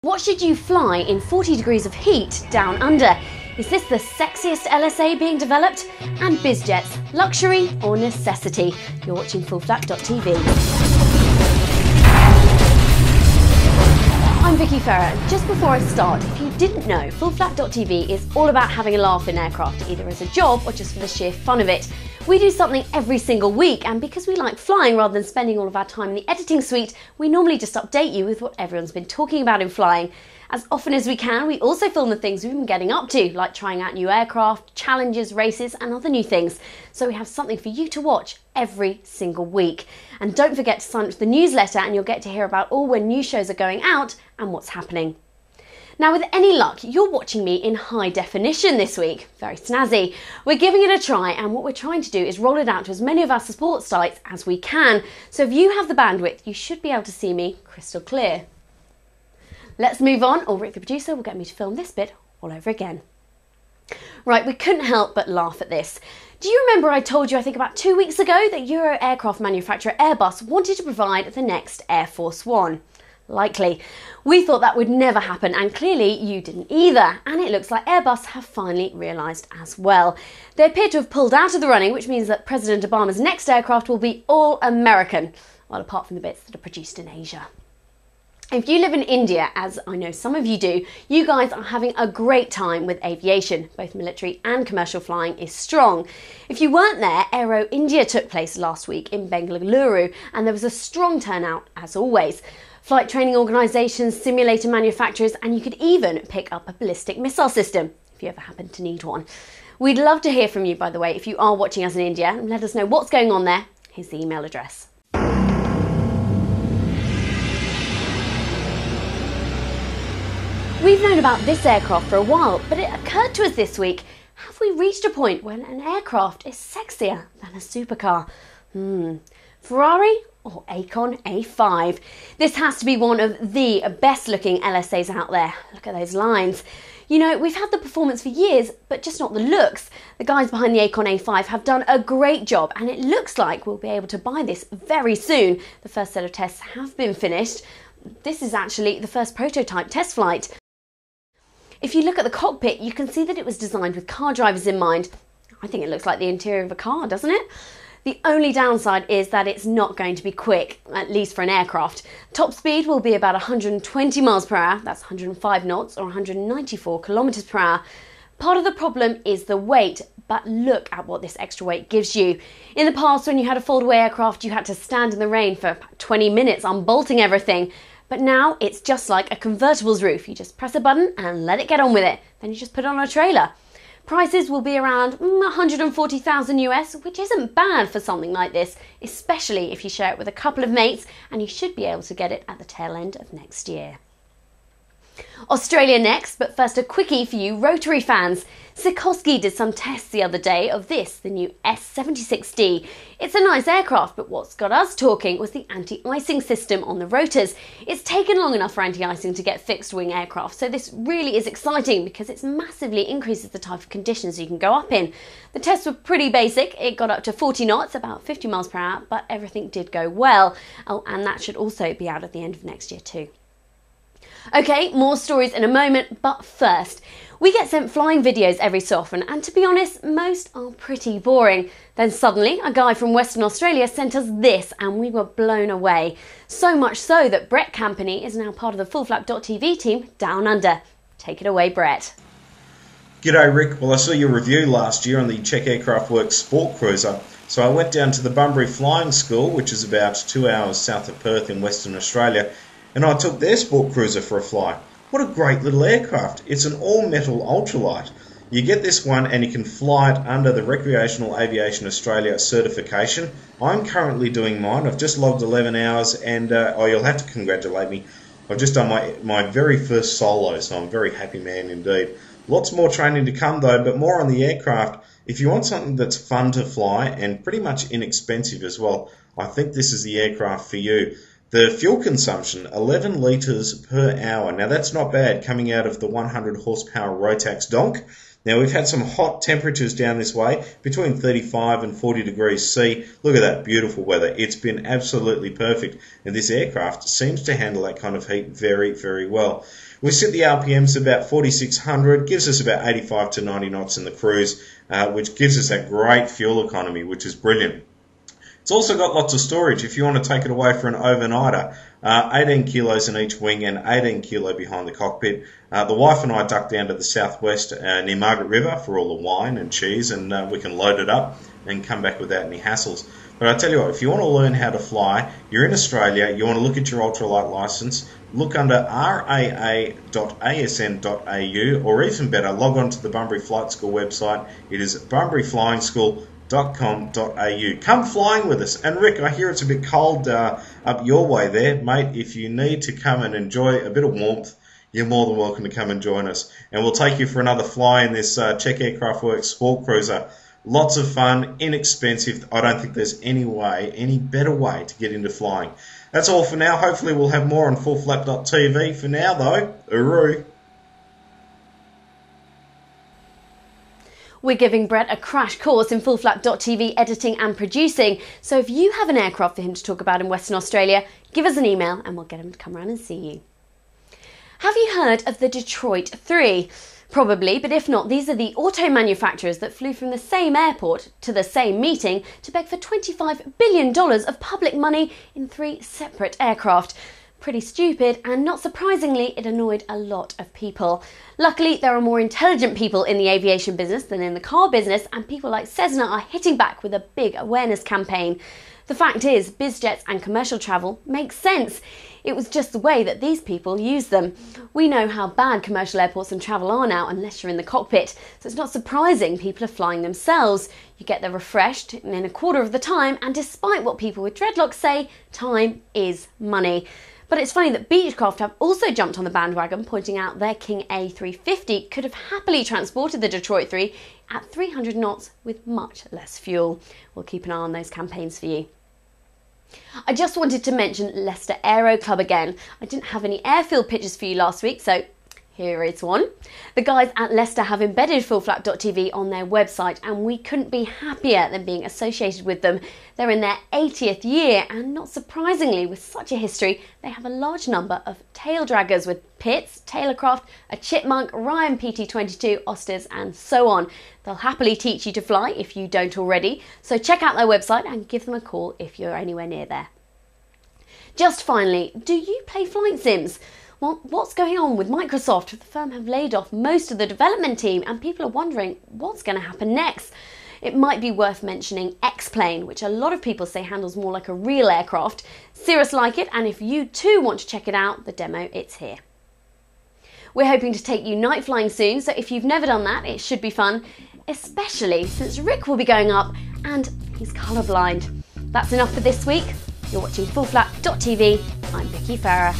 What should you fly in 40 degrees of heat down under? Is this the sexiest LSA being developed? And Bizjets, luxury or necessity? You're watching FullFlap.tv. I'm Vicky Ferrer. Just before I start, if you didn't know, FullFlap.tv is all about having a laugh in aircraft, either as a job or just for the sheer fun of it. We do something every single week, and because we like flying rather than spending all of our time in the editing suite, we normally just update you with what everyone's been talking about in flying. As often as we can, we also film the things we've been getting up to, like trying out new aircraft, challenges, races and other new things. So we have something for you to watch every single week. And don't forget to sign up to the newsletter and you'll get to hear about all when new shows are going out and what's happening. Now, with any luck, you're watching me in high definition this week. Very snazzy. We're giving it a try, and what we're trying to do is roll it out to as many of our support sites as we can. So if you have the bandwidth, you should be able to see me crystal clear. Let's move on, or Rick the producer will get me to film this bit all over again. Right, we couldn't help but laugh at this. Do you remember I told you, I think about 2 weeks ago, that Euro aircraft manufacturer Airbus wanted to provide the next Air Force One? Likely. We thought that would never happen, and clearly you didn't either, and it looks like Airbus have finally realised as well. They appear to have pulled out of the running, which means that President Obama's next aircraft will be all American, well, apart from the bits that are produced in Asia. If you live in India, as I know some of you do, you guys are having a great time with aviation. Both military and commercial flying is strong. If you weren't there, Aeroindia took place last week in Bengaluru, and there was a strong turnout as always. Flight training organisations, simulator manufacturers, and you could even pick up a ballistic missile system, if you ever happen to need one. We'd love to hear from you, by the way, if you are watching us in India, and let us know what's going on there. Here's the email address. We've known about this aircraft for a while, but it occurred to us this week, have we reached a point when an aircraft is sexier than a supercar? Ferrari or Aecon A5? This has to be one of the best looking LSAs out there. Look at those lines. You know, we've had the performance for years, but just not the looks. The guys behind the Aecon A5 have done a great job, and it looks like we'll be able to buy this very soon. The first set of tests have been finished. This is actually the first prototype test flight. If you look at the cockpit, you can see that it was designed with car drivers in mind. I think it looks like the interior of a car, doesn't it? The only downside is that it's not going to be quick, at least for an aircraft. Top speed will be about 120 miles per hour, that's 105 knots or 194 kilometers per hour. Part of the problem is the weight, but look at what this extra weight gives you. In the past, when you had a foldaway aircraft, you had to stand in the rain for about 20 minutes unbolting everything. But now it's just like a convertible's roof. You just press a button and let it get on with it. Then you just put it on a trailer. Prices will be around 140,000 US, which isn't bad for something like this, especially if you share it with a couple of mates, and you should be able to get it at the tail end of next year. Australia next, but first a quickie for you rotary fans. Sikorsky did some tests the other day of this, the new S70. It's a nice aircraft, but what's got us talking was the anti-icing system on the rotors. It's taken long enough for anti-icing to get fixed wing aircraft, so this really is exciting because it massively increases the type of conditions you can go up in. The tests were pretty basic. It got up to 40 knots, about 50 miles per hour, but everything did go well. Oh, and that should also be out at the end of next year too. Okay, more stories in a moment, but first, we get sent flying videos every so often, and to be honest, most are pretty boring. Then suddenly, a guy from Western Australia sent us this, and we were blown away. So much so that Brett Campany is now part of the FullFlap.tv team down under. Take it away, Brett. G'day, Rick. Well, I saw your review last year on the Czech Aircraft Works Sportcruiser, so I went down to the Bunbury Flying School, which is about 2 hours south of Perth in Western Australia, and I took their Sportcruiser for a fly. What a great little aircraft. It's an all-metal ultralight. You get this one and you can fly it under the Recreational Aviation Australia certification. I'm currently doing mine. I've just logged 11 hours and you'll have to congratulate me. I've just done my very first solo, so I'm a very happy man indeed. Lots more training to come though, but more on the aircraft. If you want something that's fun to fly and pretty much inexpensive as well, I think this is the aircraft for you. The fuel consumption, 11 litres per hour. Now that's not bad coming out of the 100 horsepower Rotax donk. Now we've had some hot temperatures down this way, between 35 and 40 degrees C. Look at that beautiful weather. It's been absolutely perfect, and this aircraft seems to handle that kind of heat very, very well. We set the RPMs about 4,600, gives us about 85 to 90 knots in the cruise, which gives us that great fuel economy, which is brilliant. It's also got lots of storage if you want to take it away for an overnighter. 18 kilos in each wing and 18 kilo behind the cockpit. The wife and I ducked down to the southwest near Margaret River for all the wine and cheese, and we can load it up and come back without any hassles. But I tell you what, if you want to learn how to fly, you're in Australia, you want to look at your ultralight licence, look under raa.asn.au, or even better, log on to the Bunbury Flight School website. It is bunburyflyingschool.com.au. Come flying with us. And Rick, I hear it's a bit cold up your way there, mate. If you need to come and enjoy a bit of warmth, you're more than welcome to come and join us. And we'll take you for another fly in this Czech Aircraft Works Sportcruiser. Lots of fun, inexpensive. I don't think there's any better way to get into flying. That's all for now. Hopefully we'll have more on FullFlap.tv. For now though, hooroo. We're giving Brett a crash course in FullFlap.tv editing and producing, so if you have an aircraft for him to talk about in Western Australia, give us an email and we'll get him to come around and see you. Have you heard of the Detroit 3? Probably, but if not, these are the auto manufacturers that flew from the same airport to the same meeting to beg for $25 billion of public money in 3 separate aircraft. Pretty stupid, and not surprisingly, it annoyed a lot of people. Luckily, there are more intelligent people in the aviation business than in the car business, and people like Cessna are hitting back with a big awareness campaign. The fact is, bizjets and commercial travel makes sense. It was just the way that these people use them. We know how bad commercial airports and travel are now unless you're in the cockpit, so it's not surprising people are flying themselves. You get there refreshed in a quarter of the time, and despite what people with dreadlocks say, time is money. But it's funny that Beechcraft have also jumped on the bandwagon, pointing out their King A350 could have happily transported the Detroit 3 at 300 knots with much less fuel. We'll keep an eye on those campaigns for you. I just wanted to mention Leicester Aero Club again. I didn't have any airfield pictures for you last week, so here is one. The guys at Leicester have embedded FullFlap.tv on their website, and we couldn't be happier than being associated with them. They're in their 80th year, and not surprisingly, with such a history, they have a large number of tail draggers with Pitts, Tailorcraft, a Chipmunk, Ryan PT22, Osters, and so on. They'll happily teach you to fly if you don't already, so check out their website and give them a call if you're anywhere near there. Just finally, do you play flight sims? Well, what's going on with Microsoft? The firm have laid off most of the development team, and people are wondering what's going to happen next. It might be worth mentioning X-Plane, which a lot of people say handles more like a real aircraft. Cirrus like it, and if you too want to check it out, the demo, it's here. We're hoping to take you night flying soon, so if you've never done that, it should be fun, especially since Rick will be going up and he's colourblind. That's enough for this week. You're watching FullFlap.tv. I'm Vicky Farah.